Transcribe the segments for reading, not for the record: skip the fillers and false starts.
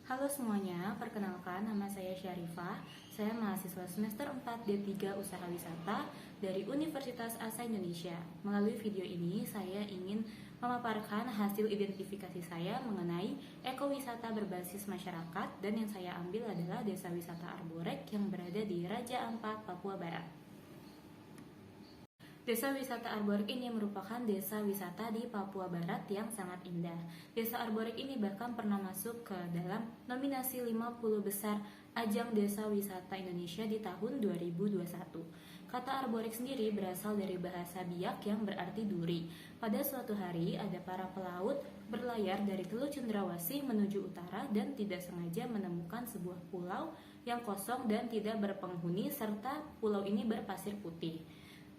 Halo semuanya, perkenalkan nama saya Syarifah. Saya mahasiswa semester 4 D3 Usaha Wisata dari Universitas ASA Indonesia. Melalui video ini, saya ingin memaparkan hasil identifikasi saya mengenai ekowisata berbasis masyarakat, dan yang saya ambil adalah Desa Wisata Arborek yang berada di Raja Ampat, Papua Barat. Desa wisata Arborek ini merupakan desa wisata di Papua Barat yang sangat indah. Desa Arborek ini bahkan pernah masuk ke dalam nominasi 50 besar Ajang Desa Wisata Indonesia di tahun 2021. Kata Arborek sendiri berasal dari bahasa Biak yang berarti duri. Pada suatu hari ada para pelaut berlayar dari Teluk Cendrawasih menuju utara dan tidak sengaja menemukan sebuah pulau yang kosong dan tidak berpenghuni serta pulau ini berpasir putih.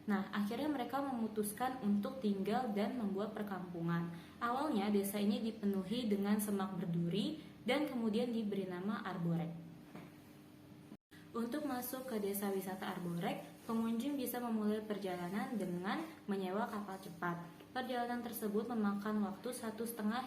Nah, akhirnya mereka memutuskan untuk tinggal dan membuat perkampungan. Awalnya desa ini dipenuhi dengan semak berduri dan kemudian diberi nama Arborek. Untuk masuk ke desa wisata Arborek, pengunjung bisa memulai perjalanan dengan menyewa kapal cepat. Perjalanan tersebut memakan waktu 1,5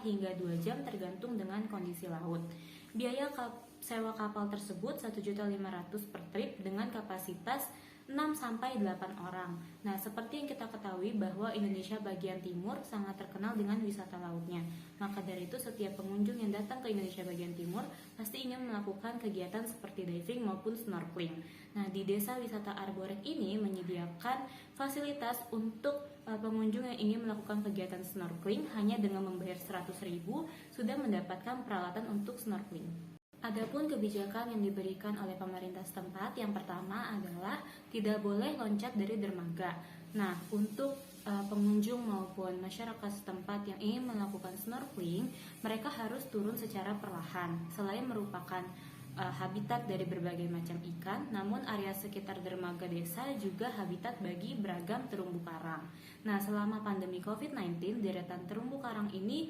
hingga 2 jam tergantung dengan kondisi laut. Biaya sewa kapal tersebut 1.500.000 per trip dengan kapasitas 6-8 orang. Nah, seperti yang kita ketahui bahwa Indonesia bagian timur sangat terkenal dengan wisata lautnya. Maka dari itu setiap pengunjung yang datang ke Indonesia bagian timur pasti ingin melakukan kegiatan seperti diving maupun snorkeling. Nah, di desa wisata Arborek ini menyediakan fasilitas untuk pengunjung yang ingin melakukan kegiatan snorkeling hanya dengan membayar 100.000 sudah mendapatkan peralatan untuk snorkeling. Adapun kebijakan yang diberikan oleh pemerintah setempat, yang pertama adalah tidak boleh loncat dari dermaga. Nah, untuk pengunjung maupun masyarakat setempat yang ingin melakukan snorkeling, mereka harus turun secara perlahan. Selain merupakan habitat dari berbagai macam ikan, namun area sekitar dermaga desa juga habitat bagi beragam terumbu karang. Nah, selama pandemi COVID-19, deretan terumbu karang ini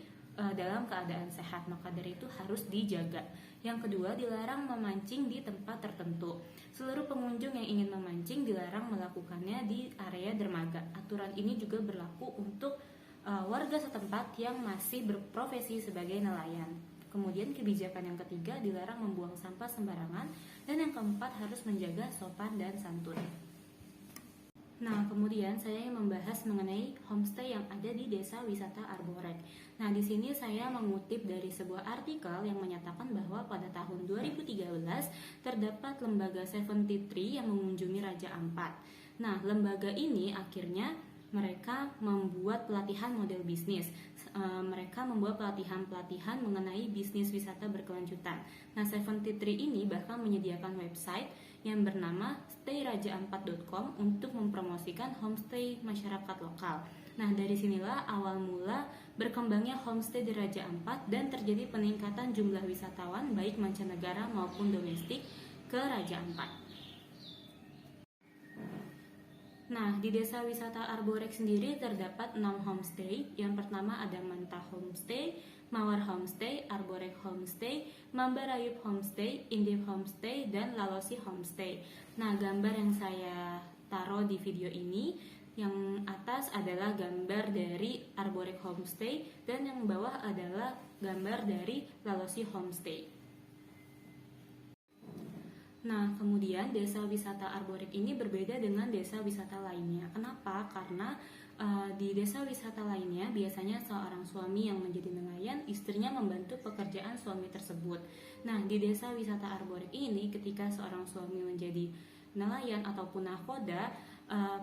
dalam keadaan sehat, maka dari itu harus dijaga. Yang kedua, dilarang memancing di tempat tertentu. Seluruh pengunjung yang ingin memancing dilarang melakukannya di area dermaga. Aturan ini juga berlaku untuk warga setempat yang masih berprofesi sebagai nelayan. Kemudian kebijakan yang ketiga, dilarang membuang sampah sembarangan. Dan yang keempat, harus menjaga sopan dan santun. Nah, kemudian saya ingin membahas mengenai homestay yang ada di Desa Wisata Arborek. Nah, di sini saya mengutip dari sebuah artikel yang menyatakan bahwa pada tahun 2013 terdapat lembaga 73 yang mengunjungi Raja Ampat. Nah, lembaga ini akhirnya mereka membuat pelatihan model bisnis. Mereka membuat pelatihan mengenai bisnis wisata berkelanjutan. Nah, 73 ini bahkan menyediakan website yang bernama stayrajaampat.com untuk mempromosikan homestay masyarakat lokal. Nah, dari sinilah awal mula berkembangnya homestay di Raja Ampat dan terjadi peningkatan jumlah wisatawan baik mancanegara maupun domestik ke Raja Ampat. Nah, di Desa Wisata Arborek sendiri terdapat 6 homestay. Yang pertama ada Mantah Homestay, Mawar Homestay, Arborek Homestay, Mambarayub Homestay, Indip Homestay, dan Lalosi Homestay. Nah, gambar yang saya taruh di video ini, yang atas adalah gambar dari Arborek Homestay dan yang bawah adalah gambar dari Lalosi Homestay. Nah, kemudian desa wisata Arborek ini berbeda dengan desa wisata lainnya. Kenapa? Karena di desa wisata lainnya biasanya seorang suami yang menjadi nelayan, istrinya membantu pekerjaan suami tersebut. Nah, di desa wisata Arborek ini ketika seorang suami menjadi nelayan ataupun nahkoda,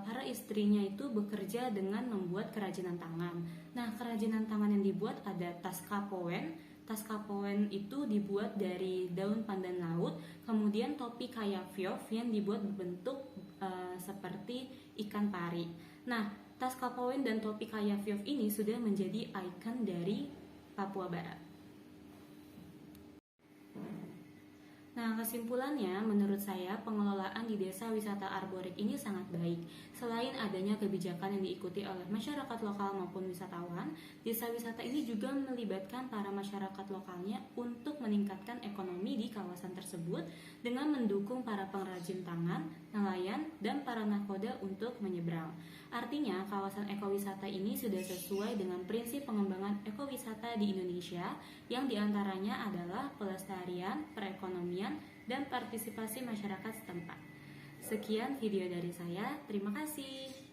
para istrinya itu bekerja dengan membuat kerajinan tangan. Nah, kerajinan tangan yang dibuat ada tas kapowen. Tas kapowen itu dibuat dari daun pandan laut, kemudian topi kayafiov yang dibuat berbentuk seperti ikan pari. Nah, tas kapowen dan topi kayafiov ini sudah menjadi ikon dari Papua Barat. Nah, kesimpulannya menurut saya pengelolaan di Desa Wisata Arborek ini sangat baik. Selain adanya kebijakan yang diikuti oleh masyarakat lokal maupun wisatawan, desa wisata ini juga melibatkan para masyarakat lokalnya untuk meningkatkan ekonomi di kawasan tersebut dengan mendukung para pengrajin tangan, nelayan, dan para nahkoda untuk menyeberang. Artinya, kawasan ekowisata ini sudah sesuai dengan prinsip pengembangan ekowisata di Indonesia yang diantaranya adalah pelestarian pembangunan, perekonomian, dan partisipasi masyarakat setempat. Sekian video dari saya, terima kasih.